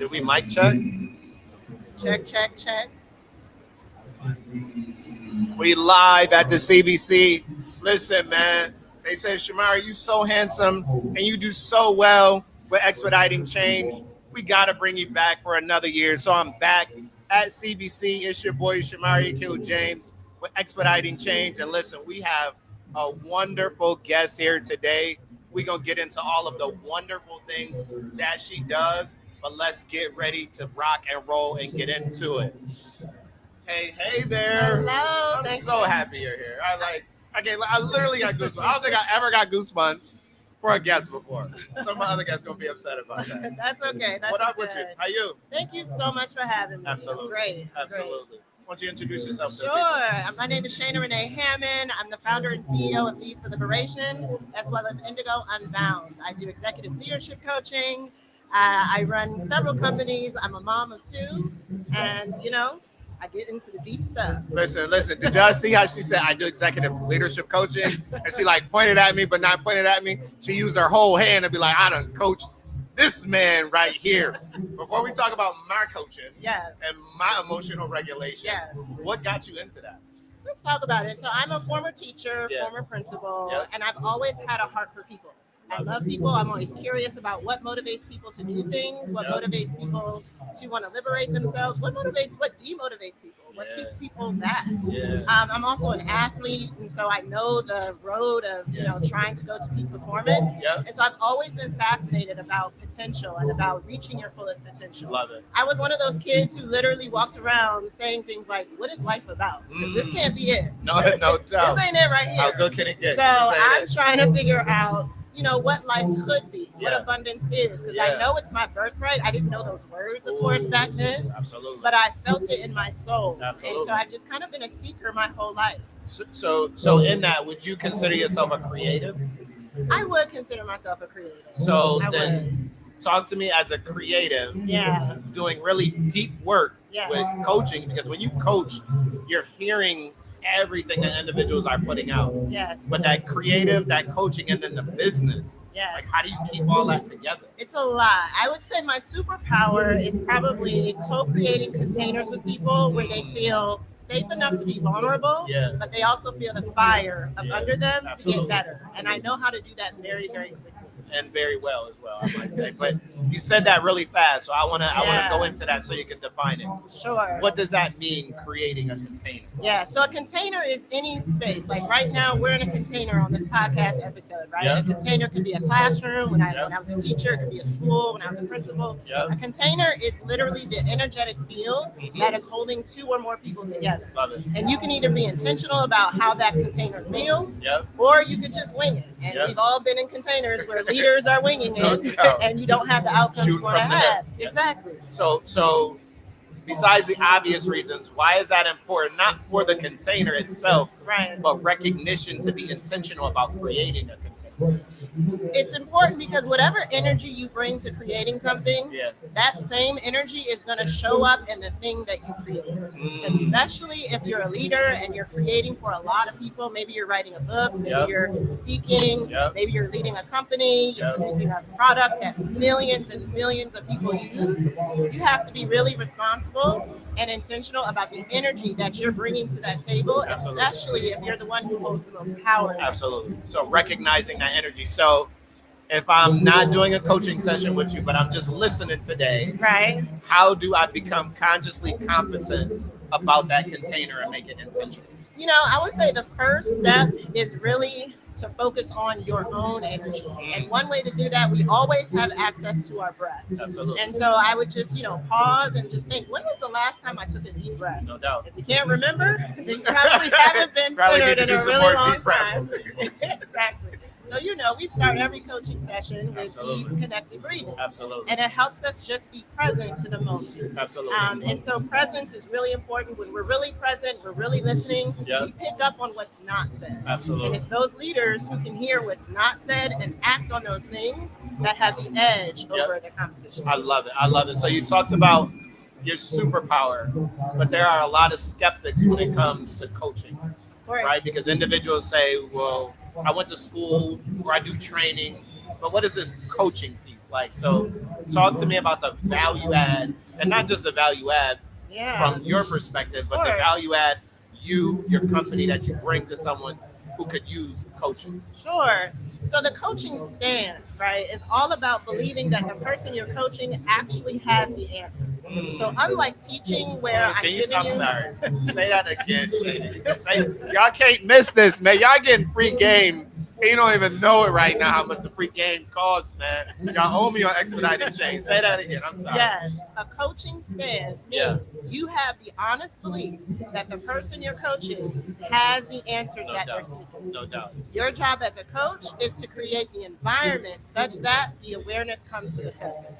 Did we mic check? Check, check, check. We live at the CBC. Listen, man. They said, Shomari, you so handsome and you do so well with Expediting Change. We got to bring you back for another year. So I'm back at CBC. It's your boy, Shomari James with Expediting Change. And listen, we have a wonderful guest here today. We're going to get into all of the wonderful things that she does. But let's get ready to rock and roll and get into it. Hey there. Hello. I'm so happy you're here. I literally got goosebumps. I don't think I ever got goosebumps for a guest before. Some of my other guests gonna be upset about that. That's okay. That's what up good. with you? How you? Thank you so much for having me. Absolutely. Great. Absolutely. Why don't you introduce yourself to the Sure. My name is Shana Renee Hammond. I'm the founder and CEO of Lead for Liberation, as well as Indigo Unbound. I do executive leadership coaching. I run several companies. I'm a mom of two, and I get into the deep stuff. Listen. Did y'all see how she said I do executive leadership coaching? And she pointed at me, but not pointed at me. She used her whole hand and be like, I done coached this man right here. Before we talk about my coaching and my emotional regulation, what got you into that? Let's talk about it. So I'm a former teacher, former principal, and I've always had a heart for people. I love people. I'm always curious about what motivates people to do things, what motivates people to want to liberate themselves, what demotivates people, what keeps people back. I'm also an athlete, and so I know the road of trying to go to peak performance. And so I've always been fascinated about potential and about reaching your fullest potential. Love it. I was one of those kids who literally walked around saying things like, "What is life about?" Because this can't be it. No doubt. This ain't it right here. How good can it get? So I'm trying to figure out what life could be, what abundance is, because I know it's my birthright. I didn't know those words, of course, back then. Absolutely. But I felt it in my soul. Absolutely. And so I've just kind of been a seeker my whole life. So in that, would you consider yourself a creative? I would consider myself a creative. So then talk to me as a creative doing really deep work with coaching, because when you coach, you're hearing everything that individuals are putting out. But that creative, that coaching, and then the business. How do you keep all that together? It's a lot. I would say my superpower is probably co-creating containers with people where they feel safe enough to be vulnerable, but they also feel the fire up under them to get better. And I know how to do that very, very quickly. And very well as well, I might say. But you said that really fast, so I wanna go into that so you can define it. Sure. What does that mean, creating a container? So a container is any space. Like right now, we're in a container on this podcast episode, right? A container could be a classroom. When I was a teacher, it could be a school. When I was a principal, a container is literally the energetic field that is holding two or more people together. Love it. And you can either be intentional about how that container feels, or you could just wing it. And we've all been in containers where leaders are winging it, and you don't have the outcome you want to have. Exactly. So besides the obvious reasons, why is that important? Not for the container itself, but recognition to be intentional about creating a container. It's important because whatever energy you bring to creating something, that same energy is going to show up in the thing that you create. Especially if you're a leader and you're creating for a lot of people. Maybe you're writing a book, maybe you're speaking, maybe you're leading a company, you're producing a product that millions and millions of people use. You have to be really responsible and intentional about the energy that you're bringing to that table, especially if you're the one who holds the most power. Absolutely. So recognizing that energy. So if I'm not doing a coaching session with you, but I'm just listening today, how do I become consciously competent about that container and make it intentional? I would say the first step is really to focus on your own energy. And one way to do that, we always have access to our breath. Absolutely. And so I would just, pause and just think, when was the last time I took a deep breath? No doubt. If you can't remember, then you probably haven't been centered in a really long time. Exactly. So, we start every coaching session with deep connected breathing. Absolutely. And it helps us just be present to the moment. Absolutely. And so presence is really important. When we're really present, we're really listening, we pick up on what's not said. Absolutely. And it's those leaders who can hear what's not said and act on those things that have the edge over the competition. I love it. So you talked about your superpower, but there are a lot of skeptics when it comes to coaching, right? Because individuals say, well, I went to school or I do training, but what is this coaching piece? Like, so talk to me about the value add, and not just the value add from your perspective, but the value add your company that you bring to someone who could use coaching. Sure. So the coaching stance, right, is all about believing that the person you're coaching actually has the answers. So unlike teaching where I'm sorry. Say that again, Shady. Y'all can't miss this, man. Y'all getting free game. You don't even know it right now how much the free game costs, man. Y'all owe me on Expediting Change. Say that again. I'm sorry. Yes, a coaching stance means you have the honest belief that the person you're coaching has the answers that they're seeking. No doubt. Your job as a coach is to create the environment such that the awareness comes to the surface.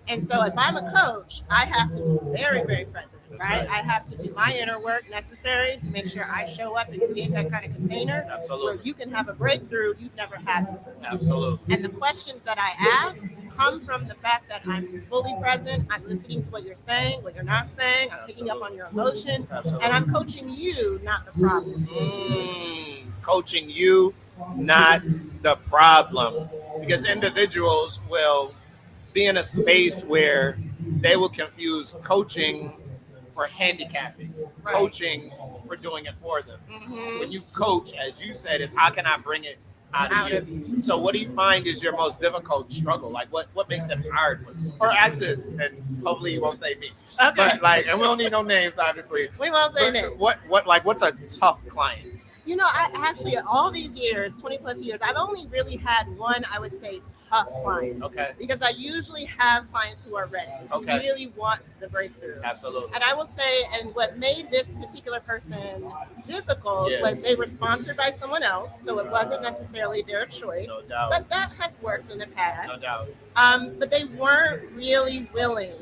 And so if I'm a coach, I have to be very, very present, right? I have to do my inner work necessary to make sure I show up and create that kind of container where you can have a breakthrough you've never had before. Absolutely. And the questions that I ask come from the fact that I'm fully present, I'm listening to what you're saying, what you're not saying, I'm picking up on your emotions, and I'm coaching you, not the problem. Coaching you, not the problem. Because individuals will be in a space where they will confuse coaching for handicapping, coaching for doing it for them. When you coach, as you said, is how can I bring it out of you? So what do you find is your most difficult struggle? Like what makes it hard for you? Or access, and hopefully you won't say me. Okay. But like, and we don't need no names, obviously. We won't say names. What's a tough client? You know, I actually, all these years, 20 plus years, I've only really had one, I would say, tough client. Okay. Because I usually have clients who are ready, who really want the breakthrough. Absolutely. And I will say, and what made this particular person difficult was they were sponsored by someone else, so it wasn't necessarily their choice. No doubt. But that has worked in the past. No doubt. But they weren't really willing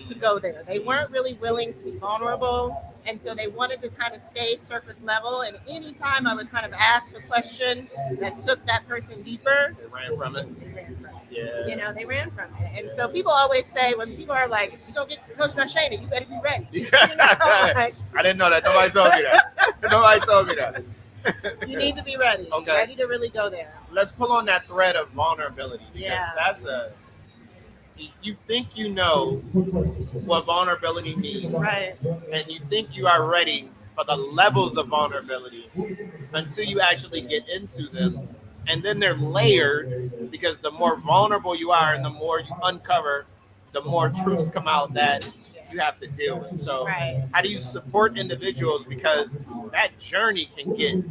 to go there. They weren't really willing to be vulnerable. And so they wanted to kind of stay surface level. And anytime I would kind of ask a question that took that person deeper, they ran from it. Yeah. You know, they ran from it. And so people always say, when people are like, you don't get coached by Shana, you better be ready. You know, I didn't know that. Nobody told me that. Nobody told me that. You need to be ready. Okay. Ready to really go there. Let's pull on that thread of vulnerability. Because that's you think you know what vulnerability means. Right. And you think you are ready for the levels of vulnerability until you actually get into them. And then they're layered, because the more vulnerable you are and the more you uncover, the more truths come out that you have to deal with. So how do you support individuals? Because that journey can get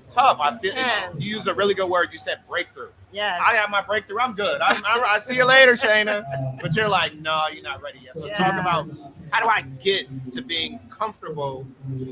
tough. I feel you used a really good word. You said breakthrough. Yeah. I got my breakthrough. I'm good. I see you later, Shana. But you're like, no, you're not ready yet. So talk about, how do I get to being comfortable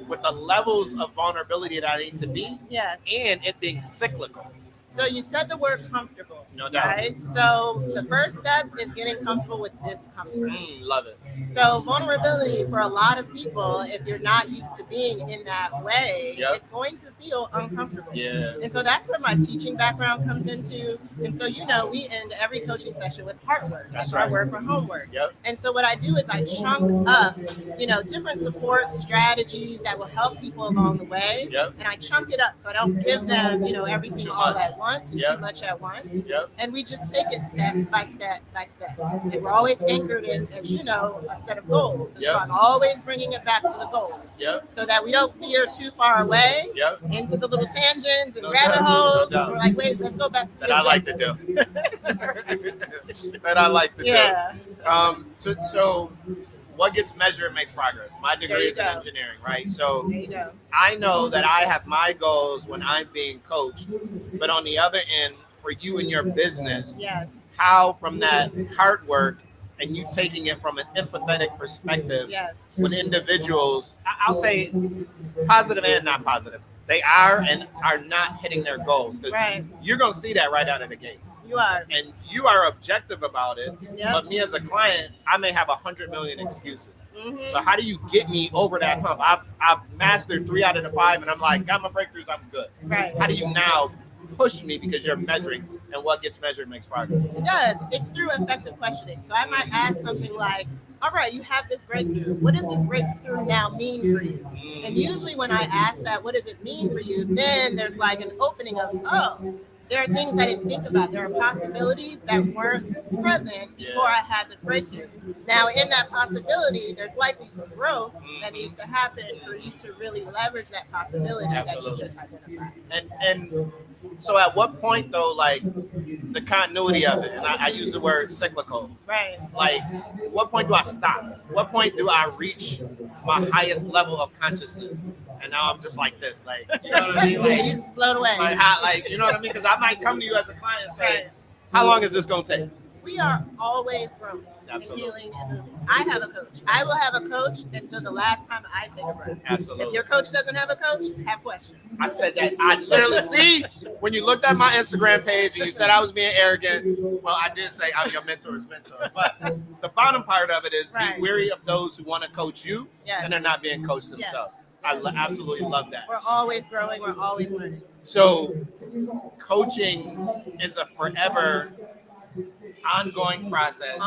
with the levels of vulnerability that I need to be? Yes. And it being cyclical. So you said the word comfortable. No doubt. Right? So the first step is getting comfortable with discomfort. Love it. So vulnerability for a lot of people, if you're not used to being in that way, it's going to feel uncomfortable. Yeah. And so that's where my teaching background comes into. And so, you know, we end every coaching session with heart work. That's our work for homework. Yep. And so what I do is I chunk up, you know, different support strategies that will help people along the way. Yep. And I chunk it up so I don't give them, you know, everything all at once and too much at once. Yep. And we just take it step by step by step. And we're always anchored in, as you know, a set of goals. And so I'm always bringing it back to the goals. So that we don't veer too far away into the little tangents and rabbit holes. And we're like, wait, let's go back to that I like to do. That I like to do. So what gets measured makes progress. My degree is in engineering, right? So I know that I have my goals when I'm being coached, but on the other end, for you and your business, how from that hard work and you taking it from an empathetic perspective, when individuals, I'll say positive and not positive, they are and are not hitting their goals. You're going to see that right out of the gate. You are. And you are objective about it. But me as a client, I may have 100 million excuses. So how do you get me over that hump? I've mastered 3 out of the 5, and I'm like, got my breakthroughs, I'm good. How do you now push me, because you're measuring, and what gets measured makes progress? It does. It's through effective questioning. So I might ask something like, all right, you have this breakthrough. What does this breakthrough now mean for you? And usually when I ask that, what does it mean for you? Then there's like an opening of, oh, there are things I didn't think about. There are possibilities that weren't present before I had this breakthrough. Now, in that possibility, there's likely some growth that needs to happen for you to really leverage that possibility that you just identified. And so at what point though, like the continuity of it, and I use the word cyclical. Right. Like, what point do I stop? What point do I reach my highest level of consciousness? And now I'm just like this, like, you know what I mean? Like, you just float away. Like, you know what I mean? Because I might come to you as a client and say, how long is this going to take? We are always growing and healing and moving. I have a coach. I will have a coach until the last time I take a breath. Absolutely. If your coach doesn't have a coach, have questions. I said that. I literally see when you looked at my Instagram page and you said I was being arrogant. Well, I did say I'm your mentor's mentor. But the bottom part of it is be weary of those who want to coach you and they're not being coached themselves. I absolutely love that. We're always growing. We're always learning. So coaching is a forever ongoing process.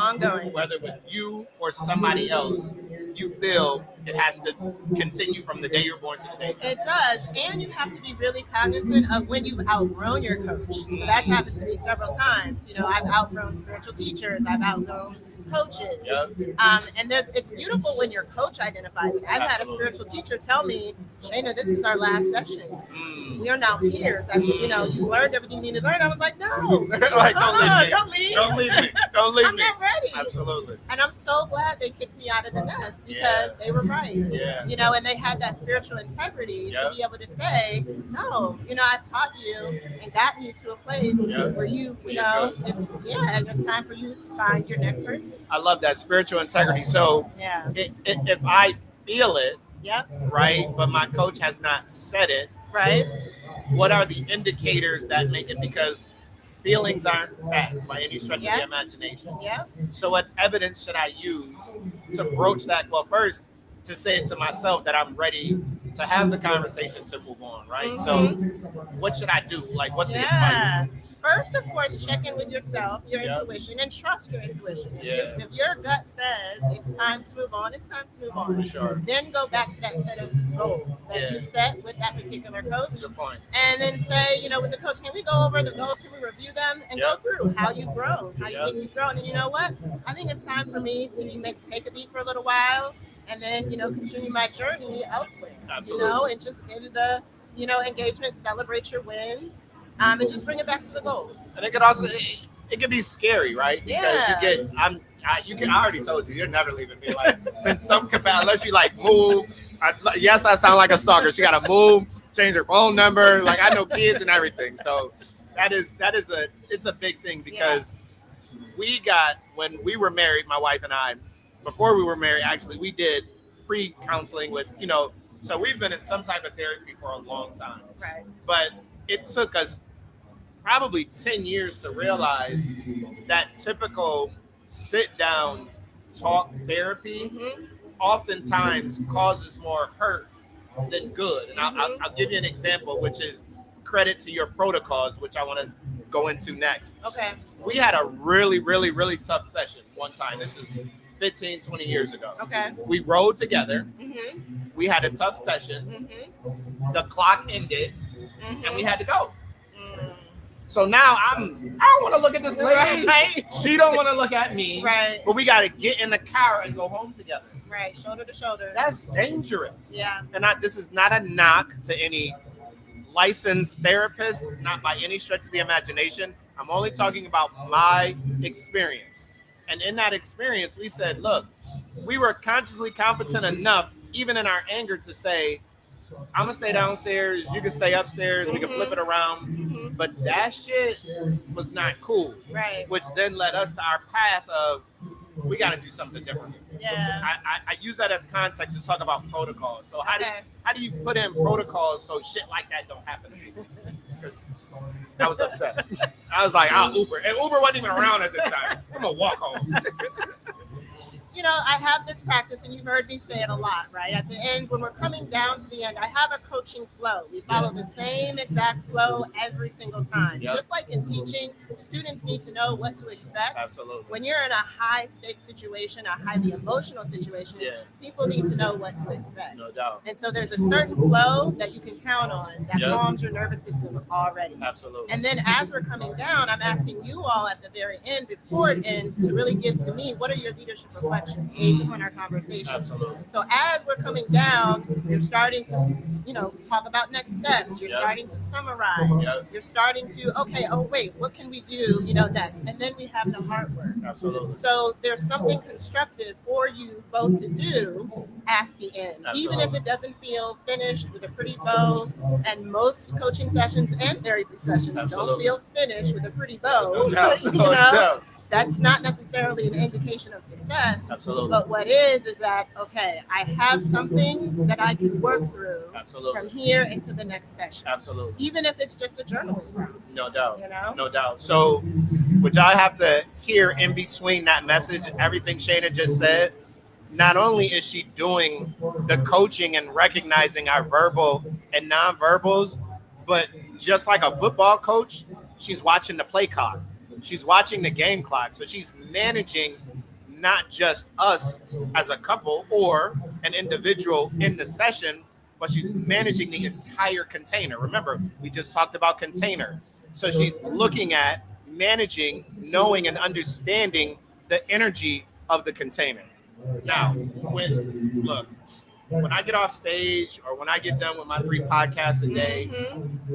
Whether with you or somebody else, you feel it has to continue from the day you're born to the day. It does. And you have to be really cognizant of when you've outgrown your coach. So that's happened to me several times. You know, I've outgrown spiritual teachers. I've outgrown coaches. And it's beautiful when your coach identifies it. I've had a spiritual teacher tell me, Shayna, this is our last session. We are now peers. You know, you learned everything you need to learn. I was like, no. Like, don't leave. Don't leave me. Don't leave I'm me. not ready. Absolutely. And I'm so glad they kicked me out of the nest because they were right. You know, and they had that spiritual integrity to be able to say, no, you know, I've taught you and gotten you to a place where you know, it's time for you to find your next person. I love that spiritual integrity. So if I feel it, right, but my coach has not said it, right, what are the indicators that make it? Because feelings aren't facts by any stretch of the imagination. So what evidence should I use to broach that? Well, first, to say it to myself that I'm ready to have the conversation to move on, right? So what should I do? Like, what's the advice? First, of course, check in with yourself, your intuition, and trust your intuition. If your gut says it's time to move on, it's time to move on. Sure. Then go back to that set of goals that you set with that particular coach. Good point. And then say, you know, with the coach, can we go over the goals? Can we review them and go through how you've grown, how you think you've grown? And you know what? I think it's time for me to take a beat for a little while and then, you know, continue my journey elsewhere. Absolutely. You know, and just in the, you know, engagement, celebrate your wins. And just bring it back to the goals. And it could also, it could be scary, right? Because you get, I already told you, you're never leaving me. Like, in some capacity, unless you like move. Yes, I sound like a stalker. She got to move, change her phone number. Like, I know kids and everything. So it's a big thing because we got, when we were married, my wife and I, before we were married, actually, we did pre-counseling with, you know, so we've been in some type of therapy for a long time. Right. But it took us probably 10 years to realize that typical sit down talk therapy oftentimes causes more hurt than good. And I'll give you an example, which is credit to your protocols, which I want to go into next. Okay. We had a really, really, really tough session one time. This is 15, 20 years ago. Okay. We rode together. We had a tough session. The clock ended. And we had to go. So now I don't want to look at this lady. Right. She don't want to look at me. Right. But we got to get in the car and go home together. Right. Shoulder to shoulder. That's dangerous. Yeah. And this is not a knock to any licensed therapist, not by any stretch of the imagination. I'm only talking about my experience. And in that experience, we said, look, we were consciously competent enough, even in our anger, to say, I'm gonna stay downstairs, you can stay upstairs, we can flip it around. But that shit was not cool. Right. Which then led us to our path of, we gotta do something different. Yeah. So I use that as context to talk about protocols. So how do you put in protocols so shit like that don't happen to me? Because I was upset. I was like, I'll Uber. And Uber wasn't even around at the time. I'm gonna walk home. I have this practice, and you've heard me say it a lot, right? At the end, when we're coming down to the end, I have a coaching flow. We follow the same exact flow every single time. Just like in teaching, students need to know what to expect. Absolutely. When you're in a high stakes situation, a highly emotional situation, people need to know what to expect. No doubt. And so there's a certain flow that you can count on that calms your nervous system already. Absolutely. And then as we're coming down, I'm asking you all at the very end, before it ends, to really give to me, what are your leadership reflections based upon our conversation? Absolutely. So as we're coming down, you're starting to, talk about next steps. You're starting to summarize. You're starting to, okay, oh wait, what can we do, next? And then we have the hard work. Absolutely. So there's something constructive for you both to do at the end, even if it doesn't feel finished with a pretty bow. And most coaching sessions and therapy sessions don't feel finished with a pretty bow. That's not necessarily an indication of success. Absolutely. But what is that, okay, I have something that I can work through from here into the next session. Absolutely. Even if it's just a journaling prompt. No doubt. No doubt. So what y'all have to hear in between that message, everything Shayna just said, not only is she doing the coaching and recognizing our verbal and nonverbals, but just like a football coach, she's watching the play clock. She's watching the game clock. So she's managing not just us as a couple or an individual in the session, but she's managing the entire container. Remember, we just talked about container. So she's looking at managing, knowing, and understanding the energy of the container. Now, when I get off stage or when I get done with my 3 podcasts a day,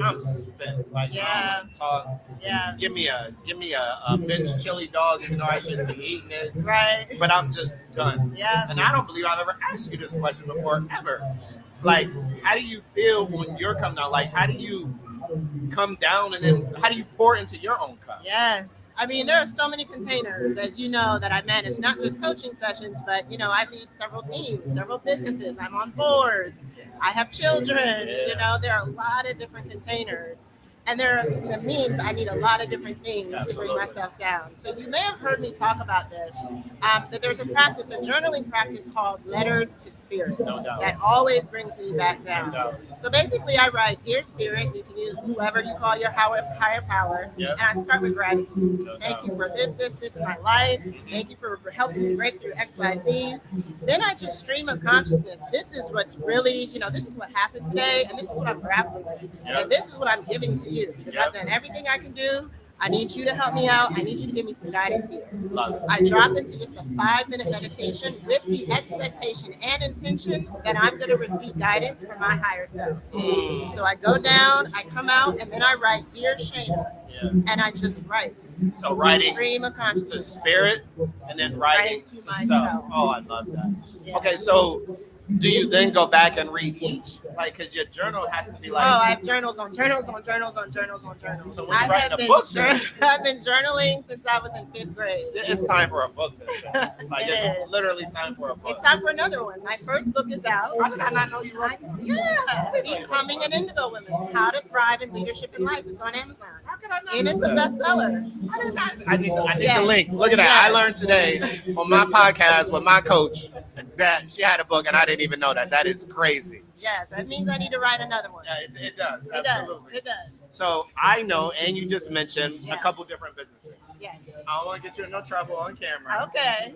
I'm spent. Like, I want to talk. Give me a binge chili dog, even though I shouldn't be eating it. Right. But I'm just done. And I don't believe I've ever asked you this question before, ever. Like, how do you feel when you're coming down? Like, how do you come down, and then how do you pour into your own cup? Yes. I mean, there are so many containers, as you know, that I manage, not just coaching sessions, but, I lead several teams, several businesses. I'm on boards. I have children. There are a lot of different containers. And that means I need a lot of different things to bring myself down. So you may have heard me talk about this, that there's a journaling practice called Letters to Spirit that always brings me back down. So basically I write, Dear Spirit, you can use whoever you call your higher power, and I start with gratitude. Just thank you for this in my life. Thank you for helping me break through XYZ. Then I just stream of consciousness. This is what's really, this is what happened today, and this is what I'm grappling with. And this is what I'm giving to you. Because I've done everything I can do. I need you to help me out. I need you to give me some guidance here. I drop into just a 5-minute meditation with the expectation and intention that I'm going to receive guidance from my higher self. So I go down, I come out, and then I write, Dear Shayna. And I just write. So writing stream of consciousness to spirit, and then writing to myself. Oh, I love that. Okay, so do you then go back and read each? Like, because your journal has to be like... Oh, I have journals on journals on journals on journals on journals. So when you're writing a book... I've been journaling since I was in 5th grade. It's time for a book. It's literally time for a book. It's time for another one. My first book is out. How did I not know you wrote? Yeah. Becoming an Indigo Woman. How to Thrive in Leadership and Life. It's on Amazon. How could I not And it's a bestseller. I need the link. Look at that. I learned today on my podcast with my coach that she had a book, and I didn't even know that. That is crazy. Yes, that means I need to write another one. Yeah, it does. It Absolutely. does. It does. So I know, and you just mentioned a couple different businesses. Yes. I don't want to get you in no trouble on camera. Okay.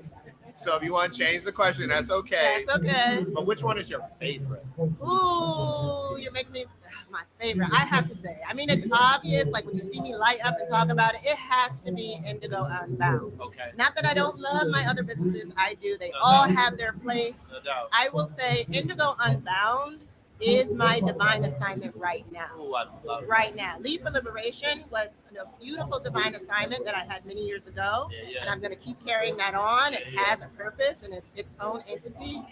So if you want to change the question, that's okay. That's okay. But which one is your favorite? Ooh, you're making me my favorite. I have to say. I mean, it's obvious. Like when you see me light up and talk about it, it has to be Indigo Unbound. Okay. Not that I don't love my other businesses. I do. They all have their place. No doubt. I will say Indigo Unbound is my divine assignment right now. Ooh, I love it. Right now. Lead for Liberation was a beautiful divine assignment that I had many years ago. And I'm going to keep carrying that on. It has a purpose and it's its own entity.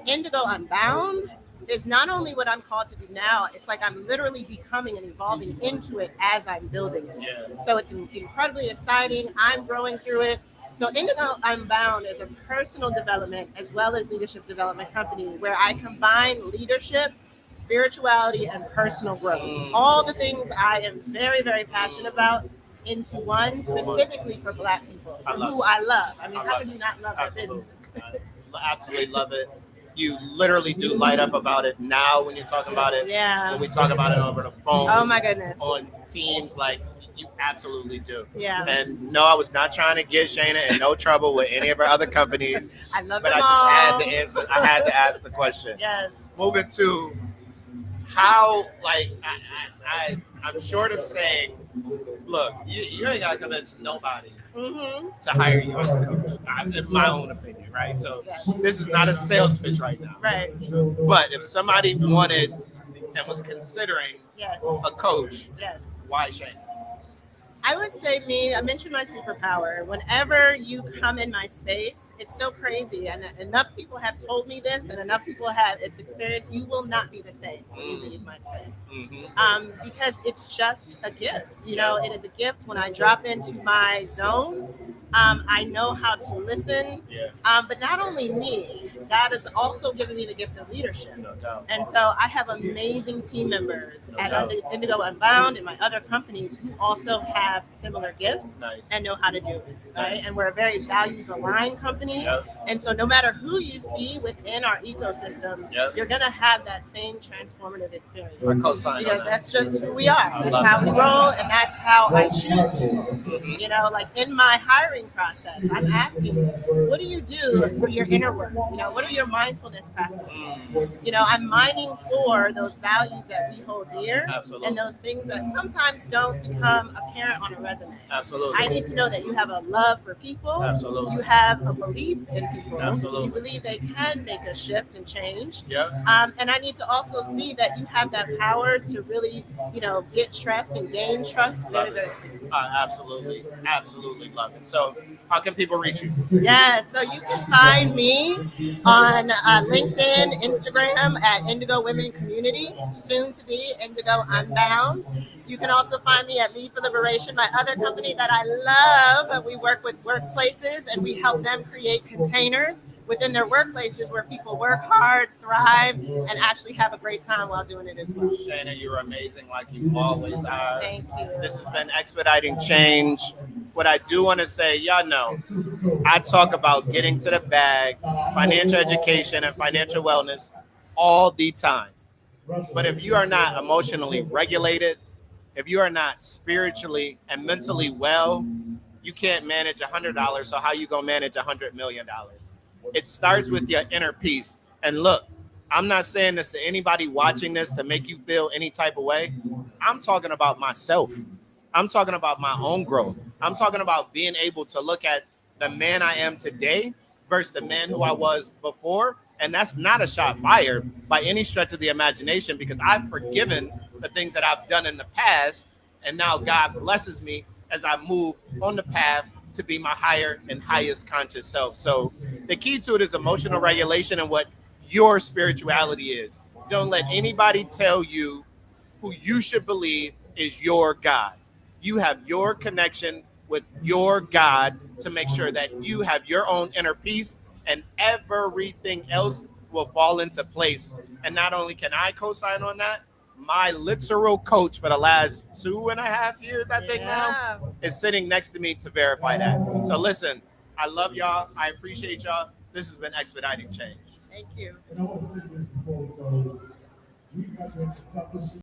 Indigo Unbound is not only what I'm called to do now, it's like I'm literally becoming and evolving into it as I'm building it. So it's incredibly exciting. I'm growing through it. So Indigo Unbound is a personal development as well as leadership development company where I combine leadership, spirituality, and personal growth. All the things I am very, very passionate about into one specifically for Black people, who I love. I mean, how could you not love that business? I absolutely love it. You literally do light up about it now when you're talking about it. Yeah. When we talk about it over the phone. Oh my goodness. On Teams, like you absolutely do. Yeah. And no, I was not trying to get Shayna in no trouble with any of our other companies. I love but them I just all. had to answer. I had to ask the question. Yes. Moving to how, like, I'm short of saying, look, you ain't gotta convince nobody to hire you as a coach. In my own opinion, right? So this is not a sales pitch right now. Right. But if somebody wanted and was considering a coach, why Shane? I would say me, I mentioned my superpower. Whenever you come in my space, it's so crazy. And enough people have told me this, and enough people have it's experienced. You will not be the same when you leave my space. Because it's just a gift. You know, it is a gift when I drop into my zone. I know how to listen. But not only me, God has also given me the gift of leadership. And so I have amazing team members at Indigo Unbound and my other companies who also have similar gifts and know how to do it. Right? And we're a very values aligned company. And so no matter who you see within our ecosystem, you're going to have that same transformative experience. Because that's just who we are. That's how we roll, and that's how I choose people. You know, like in my hiring process, I'm asking, what do you do for your inner work? You know, what are your mindfulness practices? You know, I'm mining for those values that we hold dear. And those things that sometimes don't become apparent on a resume. I need to know that you have a love for people. You have a belief in people. You believe they can make a shift and change. And I need to also see that you have that power to really, you know, get trust and gain trust very, very quickly. Absolutely love it. So how can people reach you? Yes, so you can find me on LinkedIn, Instagram at Indigo Women Community, soon to be Indigo Unbound. You can also find me at Lead for Liberation, my other company that I love. We work with workplaces and we help them create containers within their workplaces where people work hard, thrive, and actually have a great time while doing it as well. Shayna, you're amazing like you always are. Thank you. This has been Expediting Change. What I do want to say, y'all know, I talk about getting to the bag, financial education, and financial wellness all the time. But if you are not emotionally regulated, if you are not spiritually and mentally well, you can't manage $100. So how you gonna manage $100 million? It starts with your inner peace. And look, I'm not saying this to anybody watching this to make you feel any type of way. I'm talking about myself. I'm talking about my own growth. I'm talking about being able to look at the man I am today versus the man who I was before. And that's not a shot fired by any stretch of the imagination, because I've forgiven the things that I've done in the past. And now God blesses me as I move on the path to be my higher and highest conscious self. So the key to it is emotional regulation and what your spirituality is. Don't let anybody tell you who you should believe is your God. You have your connection with your God to make sure that you have your own inner peace, and everything else will fall into place. And not only can I co-sign on that, my literal coach for the last 2.5 years, I think now, is sitting next to me to verify that. So listen, I love y'all. I appreciate y'all. This has been Expediting Change. Thank you.